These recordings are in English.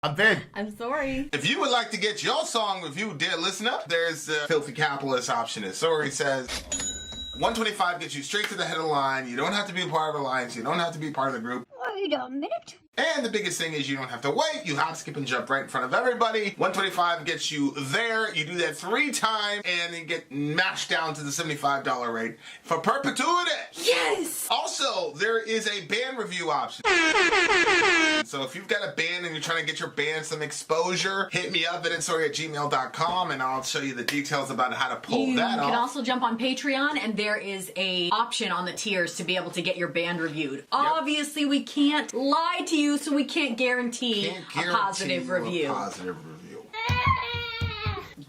I'm Vin. I'm Sori. If you would like to get your song reviewed, dear listener, there's the filthy capitalist option. As Sori says, $125 gets you straight to the head of the line. You don't have to be a part of the alliance. You don't have to be part of the group. Wait a minute. And the biggest thing is you don't have to wait. You hop, skip, and jump right in front of everybody. $125 gets you there. You do that 3 times, and then get mashed down to the $75 rate for perpetuity. Yes! Also, there is a band review option. So if you've got a band and you're trying to get your band some exposure, hit me up at vinsori@gmail.com, and I'll show you the details about how to pull that off. You can also jump on Patreon, and there is a option on the tiers to be able to get your band reviewed. Yep. Obviously, we can't lie to you, so we can't guarantee a positive review.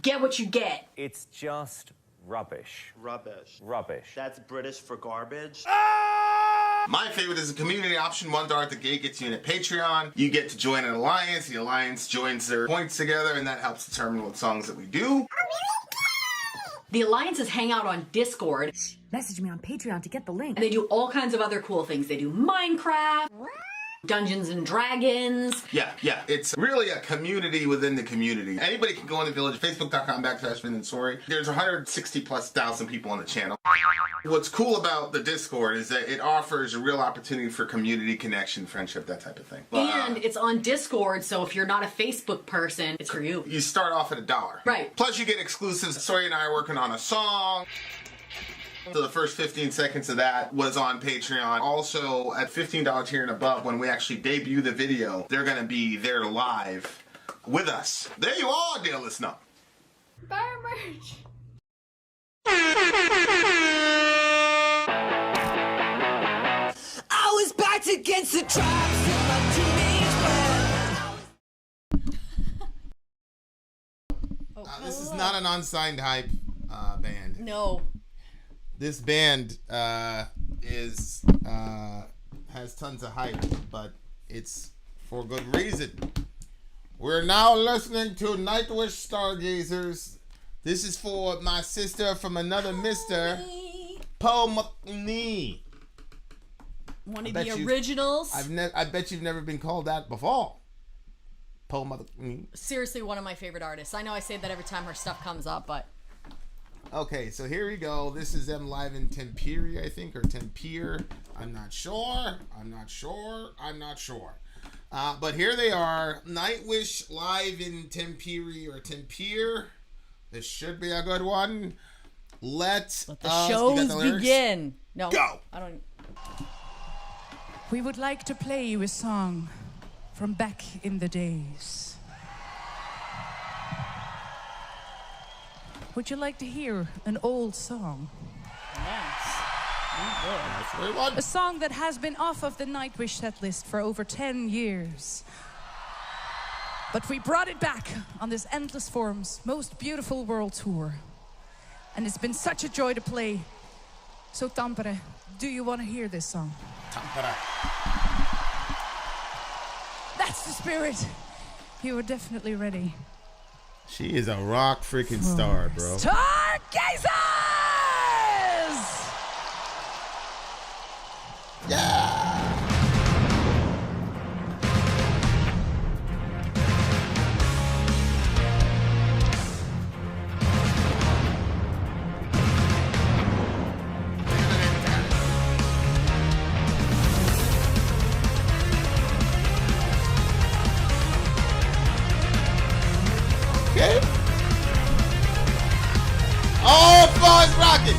Get what you get. It's just rubbish. Rubbish. Rubbish. That's British for garbage. My favorite is a community option. $1 at the gate gets you in at Patreon. You get to join an alliance. The alliance joins their points together, and that helps determine what songs that we do. The alliances hang out on Discord. Message me on Patreon to get the link. And they do all kinds of other cool things. They do Minecraft, Dungeons and Dragons. Yeah. It's really a community within the community. Anybody can go on the village, facebook.com/Vin and Sori. There's 160,000+ people on the channel. What's cool about the Discord is that it offers a real opportunity for community connection, friendship, that type of thing. And it's on Discord, so if you're not a Facebook person, it's for you. You start off at $1. Right. Plus you get exclusives. Sori and I are working on a song. So the first 15 seconds of that was on Patreon. Also, at $15 tier and above, when we actually debut the video, they're going to be there live with us. There you are, dear listener. Buy our merch. I was backed against the tracks in my teenage This is not an unsigned hype band. No. This band has tons of hype, but it's for good reason. We're now listening to Nightwish Stargazers. This is for my sister from another Mr. Paul McNee. One of the originals. I bet you've never been called that before. Paul McNee. Seriously, one of my favorite artists. I know I say that every time her stuff comes up, but... Okay, so here we go. This is them live in Temepere, I think, or Temepere. I'm not sure. But here they are. Nightwish live in Temepere or Temepere. This should be a good one. Let the shows begin. No. Go. I don't... We would like to play you a song from back in the days. Would you like to hear an old song? Yes. A song that has been off of the Nightwish set list for over 10 years. But we brought it back on this Endless Forms Most Beautiful World Tour. And it's been such a joy to play. So Temepere, do you want to hear this song? Temepere. That's the spirit. You are definitely ready. She is a rock freaking star, bro. Stargazers! Yeah! Okay. Oh, Buzz Rocket!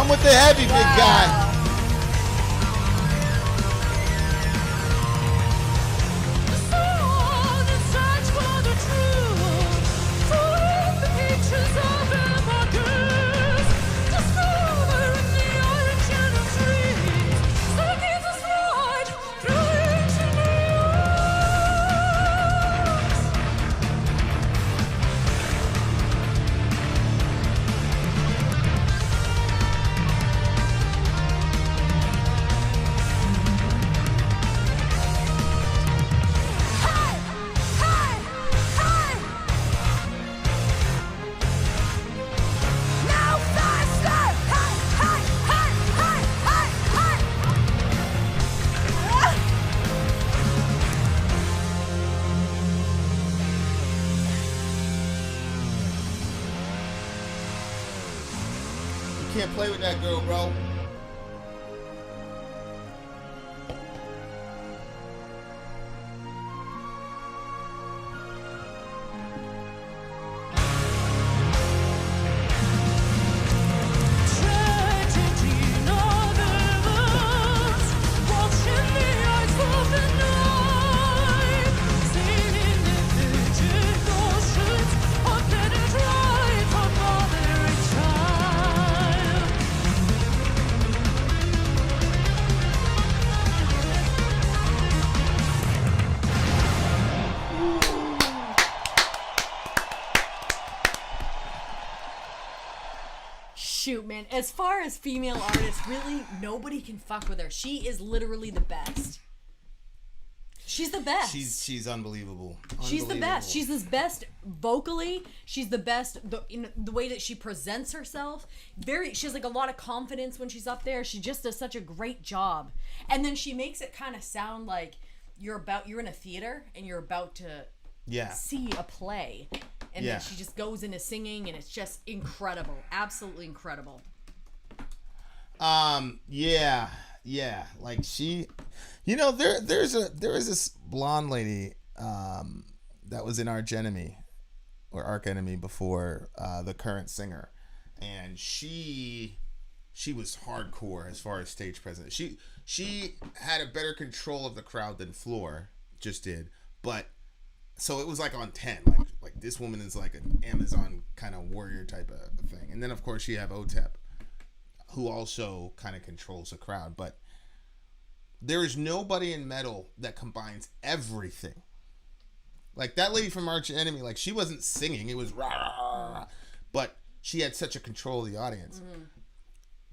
I'm with the heavy big guy. Can't play with that girl, bro. Shoot, man. As far as female artists, really, nobody can fuck with her. She is literally the best. She's the best. She's unbelievable. She's the best. She's the best vocally. She's the best in the way that she presents herself. She has like a lot of confidence when she's up there. She just does such a great job. And then she makes it kind of sound like you're in a theater and you're about to see a play. And then she just goes into singing, and it's just incredible. Absolutely incredible. Like she, there was this blonde lady that was in Arch Enemy before the current singer, and she was hardcore as far as stage presence. She had a better control of the crowd than Floor just did, but so it was like on 10, like this woman is like an Amazon kind of warrior type of thing. And then of course you have Otep, who also kind of controls the crowd, but there is nobody in metal that combines everything. Like that lady from Arch Enemy, like she wasn't singing, it was rah, rah, rah, but she had such a control of the audience. Mm-hmm.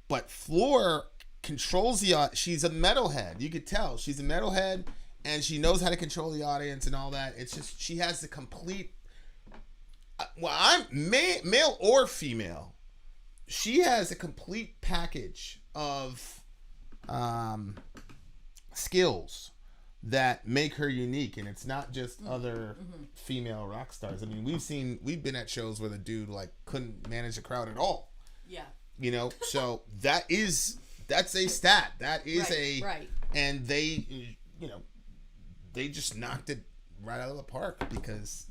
But Floor controls the audience. She's a metalhead. You could tell she's a metalhead, and she knows how to control the audience and all that. It's just she has the complete. Well, I'm male or female. She has a complete package of skills that make her unique, and it's not just other female rock stars. I mean, we've been at shows where the dude like couldn't manage the crowd at all. Yeah. So that's a stat. That is right. And they, they just knocked it right out of the park because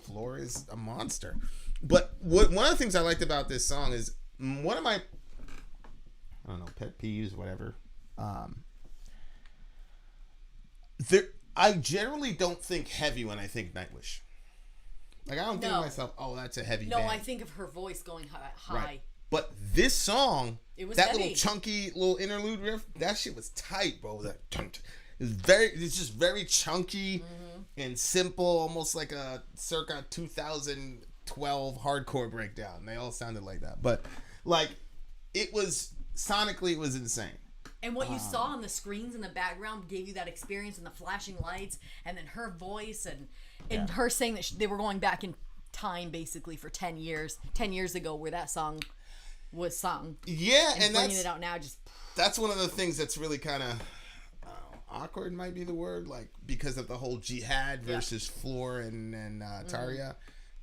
Floor is a monster. But one of the things I liked about this song is one of my, I don't know, pet peeves, whatever. I generally don't think heavy when I think Nightwish. Like I don't think to myself, oh, that's a heavy band. No, I think of her voice going high. Right. But this song, it was that heavy. little chunky little interlude riff, that shit was tight, bro. It's just very chunky and simple, almost like a circa 2012 hardcore breakdown. They all sounded like that, but like it was sonically, it was insane. And what you saw on the screens in the background gave you that experience, and the flashing lights, and then her voice, and her saying that they were going back in time basically for 10 years ago where that song was sung. Yeah, and bringing it out now, that's one of the things that's really kind of awkward, might be the word, like because of the whole Jihad versus Floor and Tarja.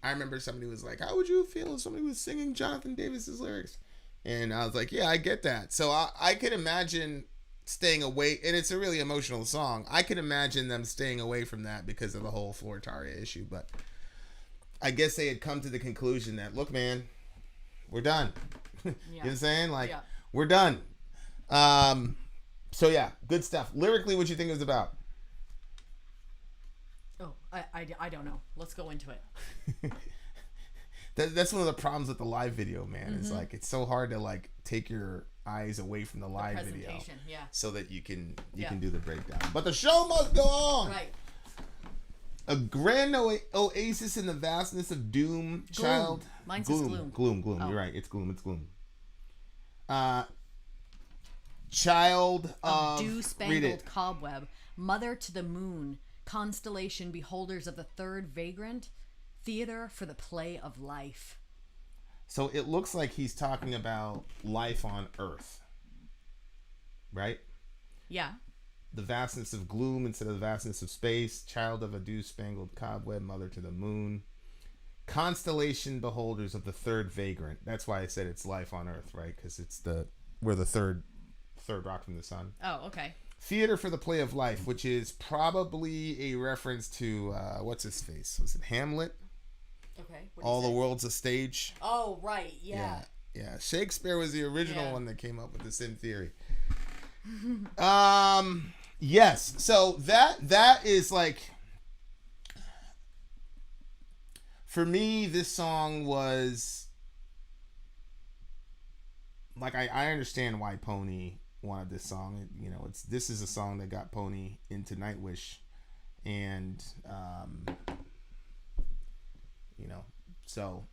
I remember somebody was like, how would you feel if somebody was singing Jonathan Davis's lyrics? And I was like, yeah, I get that. So I could imagine staying away, and it's a really emotional song. I could imagine them staying away from that because of the whole Floor Tarja issue, but I guess they had come to the conclusion that, look, man, we're done. You know what I'm saying? Like, we're done. So yeah, good stuff. Lyrically, what you think it was about? Oh, I don't know. Let's go into it. That's one of the problems with the live video, man. It's like it's so hard to like take your eyes away from the live video, Yeah. so that you can do the breakdown. But the show must go on. Right. A grand oasis in the vastness of doom. Gloom. Child. Mine says gloom. Gloom. Oh. You're right. It's gloom. Child of dew-spangled cobweb, mother to the moon, constellation beholders of the third vagrant, theater for the play of life. So it looks like he's talking about life on Earth, right? Yeah. The vastness of gloom instead of the vastness of space. Child of a dew-spangled cobweb, mother to the moon. Constellation beholders of the third vagrant. That's why I said it's life on Earth, right? Because we're the third rock from the sun. Oh, okay. Theater for the play of life, which is probably a reference to what's his face? Was it Hamlet? Okay. All the world's a stage. Oh, right. Yeah. Yeah. Shakespeare was the original one that came up with this in theory. Yes. So that is like, for me, this song was like, I understand why Pony wanted this song. You know, this is a song that got Pony into Nightwish, and you know, so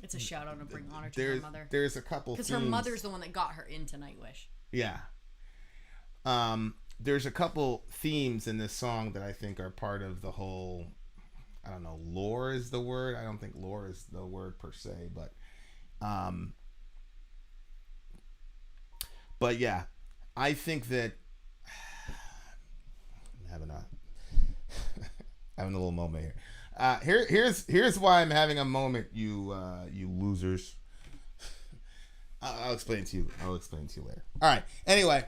it's a shout out and bring honor to her mother. There's a couple because her mother's the one that got her into Nightwish. Yeah. There's a couple themes in this song that I think are part of the whole, I don't know, lore is the word. I don't think lore is the word per se, but yeah, I think that I'm having a little moment here. Here's why I'm having a moment, you losers. I'll explain to you later. All right. Anyway,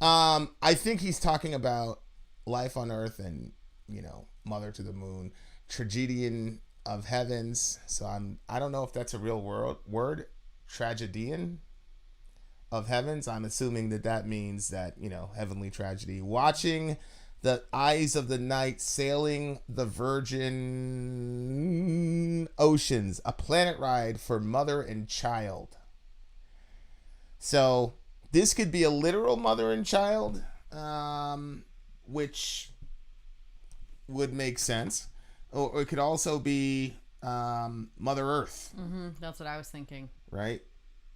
I think he's talking about life on Earth and, you know, mother to the moon, tragedian of heavens. So I don't know if that's a real word, tragedian of heavens. I'm assuming that means that, you know, heavenly tragedy. Watching the eyes of the night, sailing the virgin oceans, a planet ride for mother and child. So this could be a literal mother and child, which would make sense. Or it could also be Mother Earth. Mm-hmm. That's what I was thinking. Right?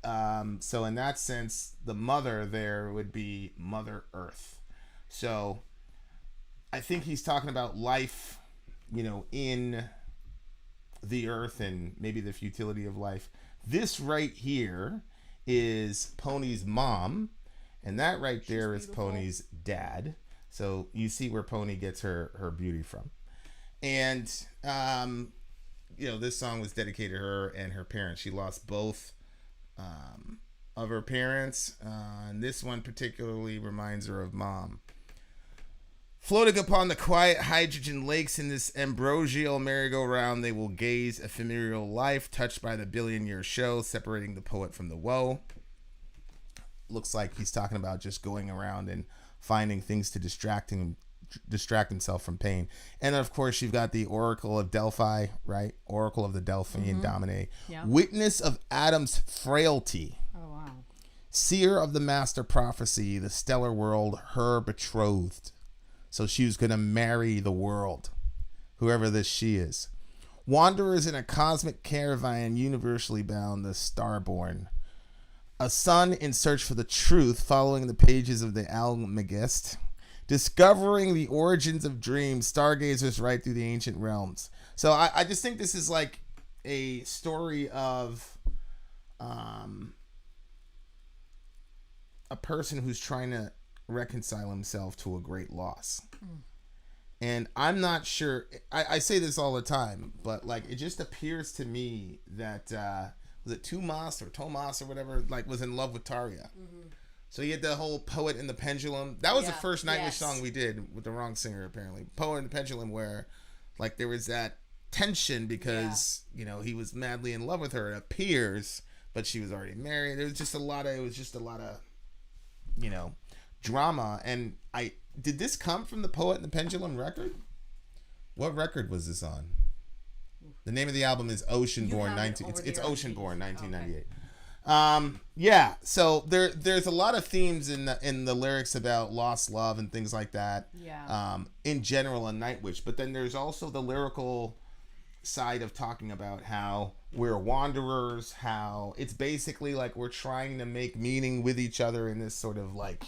So in that sense, the mother there would be Mother Earth. So I think he's talking about life, you know, in the earth and maybe the futility of life. This right here is Pony's mom, and that right there is Pony's dad. So you see where Pony gets her beauty from. And, you know, this song was dedicated to her and her parents. She lost both of her parents, and this one particularly reminds her of mom. Floating upon the quiet hydrogen lakes in this ambrosial merry-go-round, they will gaze ephemeral life, touched by the billion-year show, separating the poet from the woe. Looks like he's talking about just going around and finding things to distract himself from pain. And of course, you've got the Oracle of Delphi, right? Oracle of the Delphian Domine. Yeah. Witness of Adam's frailty. Oh, wow. Seer of the master prophecy, the stellar world, her betrothed. So she was going to marry the world, whoever this she is. Wanderers in a cosmic caravan, universally bound, the starborn. A son in search for the truth, following the pages of the Almagest. Discovering the origins of dreams, stargazers right through the ancient realms. So I just think this is like a story of a person who's trying to reconcile himself to a great loss. And I'm not sure, I say this all the time, but like it just appears to me that was it Tomas or whatever, like was in love with Taria. So you had the whole Poet and the Pendulum. That was the first Nightwish song we did with the wrong singer, apparently. Poet and the Pendulum, where like there was that tension because you know he was madly in love with her. It appears but she was already married. It was just a lot of you know, drama. And did this come from the Poet and the Pendulum record? What record was this on? The name of the album is Oceanborn. It's Oceanborn 1998. Okay. Yeah, so there's a lot of themes in the lyrics about lost love and things like that. Yeah. In general on Nightwish, but then there's also the lyrical side of talking about how we're wanderers, how it's basically like we're trying to make meaning with each other in this sort of like,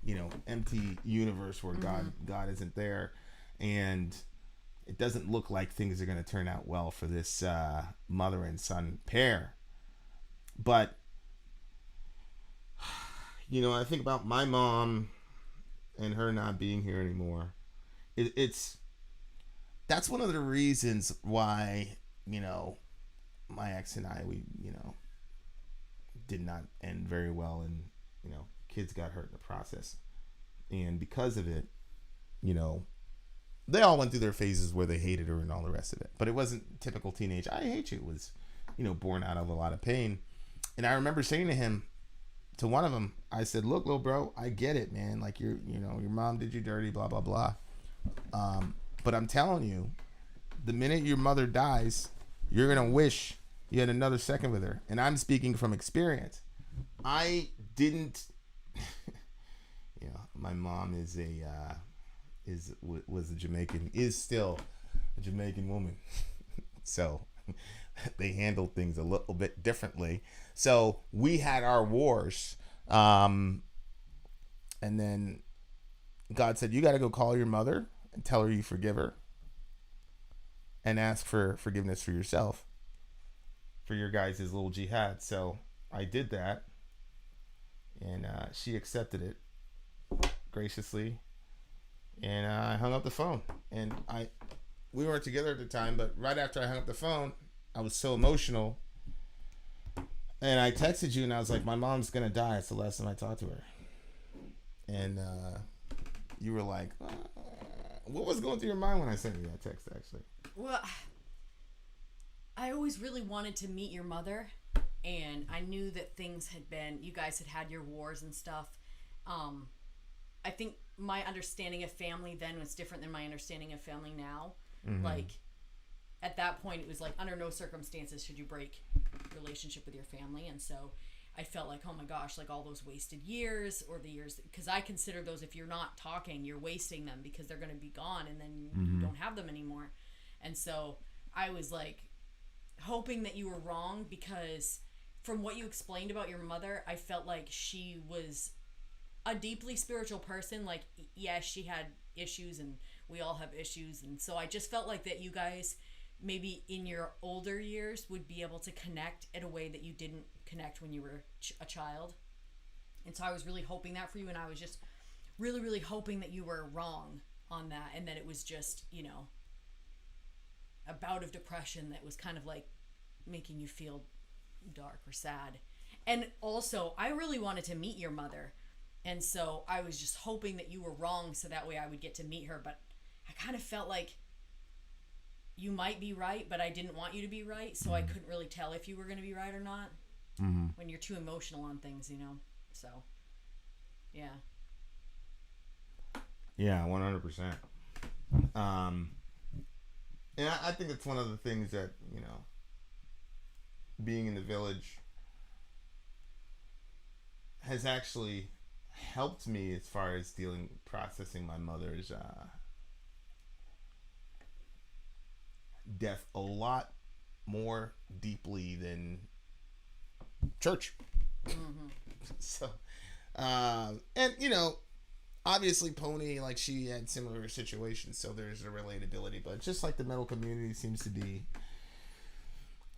you know, empty universe where God isn't there, and it doesn't look like things are going to turn out well for this mother and son pair. But, you know, I think about my mom and her not being here anymore. That's one of the reasons why, you know, my ex and I, we, you know, did not end very well, and, you know, kids got hurt in the process. And because of it, you know, they all went through their phases where they hated her and all the rest of it. But it wasn't typical teenage, I hate you. It was, you know, born out of a lot of pain. And I remember saying to one of them, I said, look, little bro, I get it, man. Like, you know, your mom did you dirty, blah, blah, blah. But I'm telling you, the minute your mother dies, you're going to wish you had another second with her. And I'm speaking from experience. I didn't, you know, my mom was a Jamaican, is still a Jamaican woman. So they handled things a little bit differently. So we had our wars. And then God said, you got to go call your mother and tell her you forgive her and ask for forgiveness for yourself, for your guys' little jihad. So I did that, and she accepted it graciously, and I hung up the phone. And we weren't together at the time, but right after I hung up the phone, I was so emotional, and I texted you, and I was like, my mom's gonna die. It's the last time I talked to her. And you were like, what was going through your mind when I sent you that text, actually? Well, I always really wanted to meet your mother, and I knew that things had been, you guys had your wars and stuff. I think my understanding of family then was different than my understanding of family now. Mm-hmm. Like, at that point, it was like, under no circumstances should you break relationship with your family. And so I felt like, oh my gosh, like all those wasted years, or the years, because I consider those, if you're not talking, you're wasting them, because they're going to be gone, and then you don't have them anymore. And so I was like hoping that you were wrong, because from what you explained about your mother, I felt like she was a deeply spiritual person. Like, yes, she had issues, and we all have issues. And so I just felt like that you guys, maybe in your older years, would be able to connect in a way that you didn't connect when you were a child. And so I was really hoping that for you, and I was just really, really hoping that you were wrong on that, and that it was just, you know, a bout of depression that was kind of like making you feel dark or sad. And also, I really wanted to meet your mother, and so I was just hoping that you were wrong, so that way I would get to meet her. But I kind of felt like you might be right, but I didn't want you to be right, so I couldn't really tell if you were going to be right or not. When you're too emotional on things, you know. So yeah 100%. And I think it's one of the things that, you know, being in the village has actually helped me as far as processing my mother's death a lot more deeply than church. So, and, you know, obviously Pony, like, she had similar situations, so there's a relatability, but just like the metal community seems to be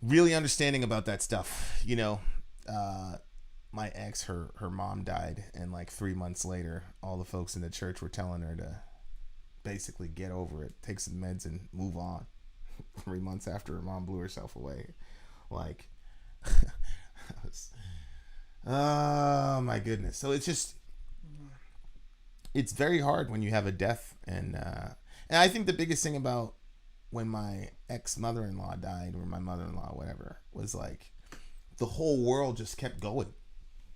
really understanding about that stuff. You know, my ex, her mom died, and like 3 months later, all the folks in the church were telling her to basically get over it, take some meds, and move on. 3 months after her mom blew herself away. Like, oh my goodness. So it's just, it's very hard when you have a death, and I think the biggest thing about when my ex mother-in-law died, or my mother-in-law, whatever, was like, the whole world just kept going.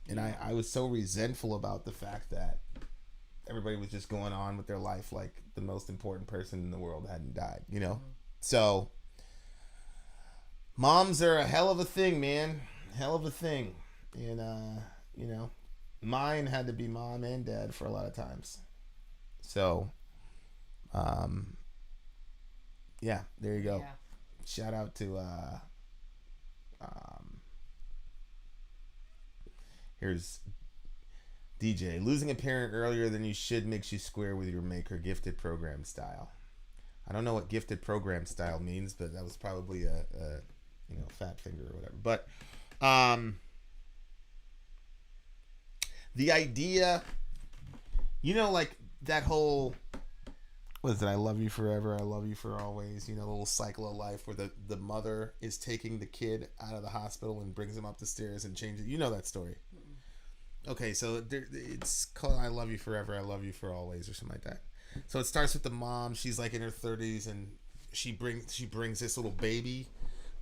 And I was so resentful about the fact that everybody was just going on with their life like the most important person in the world hadn't died, you know? So, moms are a hell of a thing, man. Hell of a thing. And, you know, mine had to be mom and dad for a lot of times. So, yeah, there you go. Yeah. Shout out to, here's DJ. Losing a parent earlier than you should makes you square with your maker. Gifted program style. I don't know what gifted program style means, but that was probably a you know, fat finger or whatever. But the idea, you know, like that whole, what is it? I love you forever. I love you for always. You know, the little cycle of life where the mother is taking the kid out of the hospital and brings him up the stairs and changes. You know that story. Okay, so it's called I Love You Forever, I Love You for Always, or something like that. So it starts with the mom. She's like in her 30s, and she brings this little baby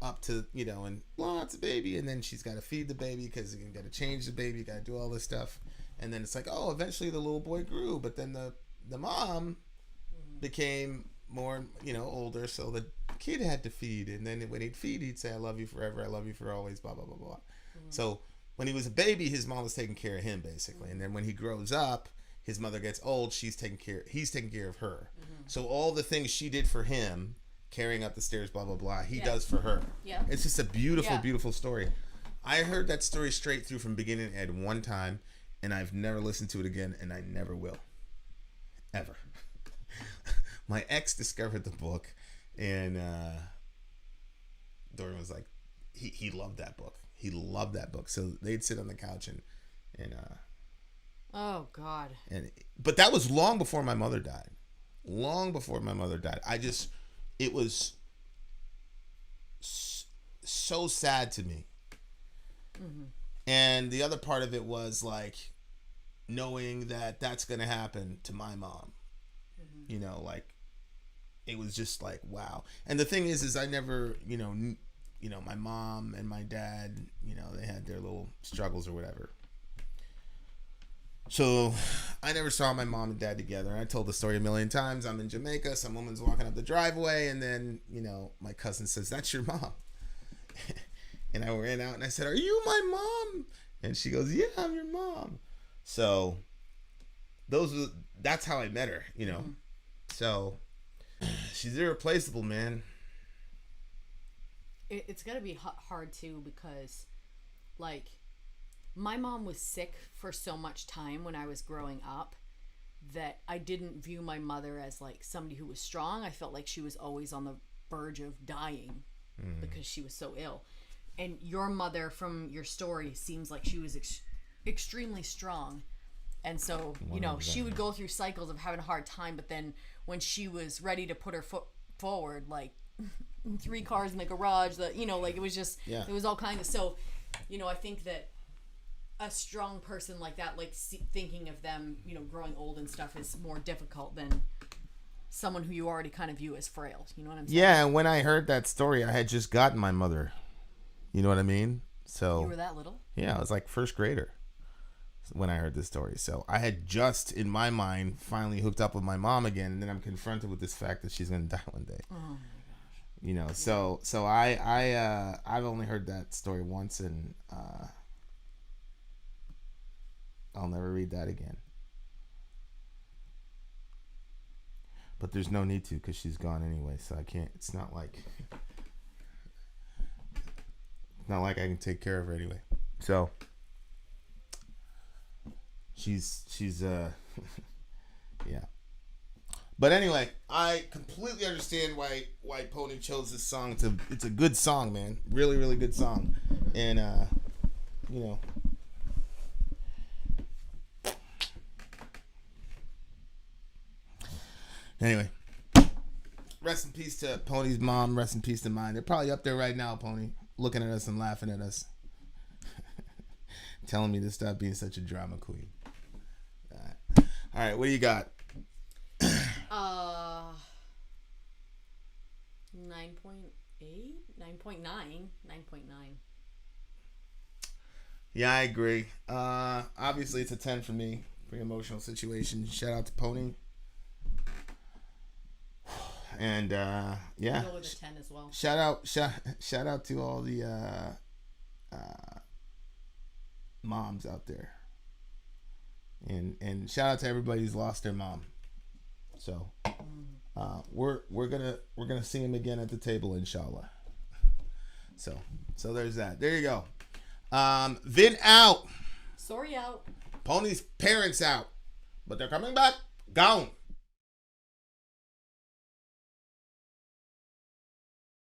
up to, you know, and it's a baby, and then she's got to feed the baby because you got to change the baby, you got to do all this stuff, and then it's like, oh, eventually the little boy grew, but then the mom became more, you know, older, so the kid had to feed, and then when he'd feed, he'd say, I love you forever, I love you for always, blah blah blah blah. So when he was a baby, his mom was taking care of him basically, and then when he grows up, his mother gets old, he's taking care of her. So all the things she did for him, carrying up the stairs, blah blah blah, he does for her. Yeah. It's just a beautiful beautiful story. I heard that story straight through from beginning to end one time, and I've never listened to it again, and I never will, ever. My ex discovered the book, and Dorian was like, he loved that book. He loved that book. So they'd sit on the couch and oh God. But that was long before my mother died. Long before my mother died. It was so sad to me. And the other part of it was like knowing that that's going to happen to my mom. You know, like it was just like, wow. And the thing is I never, you know, my mom and my dad, you know, they had their little struggles or whatever. So I never saw my mom and dad together. I told the story a million times. I'm in Jamaica. Some woman's walking up the driveway, and then, you know, my cousin says, "That's your mom." And I ran out and I said, "Are you my mom?" And she goes, "Yeah, I'm your mom." So that's how I met her, you know. So she's irreplaceable, man. It's got to be hard too, because like my mom was sick for so much time when I was growing up that I didn't view my mother as like somebody who was strong. I felt like she was always on the verge of dying because she was so ill. And your mother, from your story, seems like she was extremely strong. And so, you know, she would go through cycles of having a hard time, but then when she was ready to put her foot forward, like 3 cars in the garage, you know, like it was just, it was all kinds of, so, you know, I think that a strong person like that, like thinking of them, you know, growing old and stuff is more difficult than someone who you already kind of view as frail. You know what I'm saying? Yeah, and when I heard that story, I had just gotten my mother. You know what I mean? So You were that little? Yeah, I was like first grader when I heard this story. So I had just, in my mind, finally hooked up with my mom again, and then I'm confronted with this fact that she's going to die one day. Oh my gosh. You know, so I've only heard that story once, and I'll never read that again. But there's no need to, because she's gone anyway, so I can't. It's not like I can take care of her anyway. So she's yeah. But anyway, I completely understand why Pony chose this song. It's a good song, man. Really, really good song. And you know, anyway, rest in peace to Pony's mom. Rest in peace to mine. They're probably up there right now, Pony, looking at us and laughing at us, telling me to stop being such a drama queen. All right, what do you got? 9.8, 9.9, 9.9. Yeah, I agree. Obviously, it's a 10 for me. Pretty emotional situation. Shout out to Pony. And yeah, Go with a 10 as well. shout out to all the moms out there, and shout out to everybody who's lost their mom. So we're gonna see him again at the table, inshallah. So there's that. There you go. Vin out. Sori out. Pony's parents out, but they're coming back. Gone.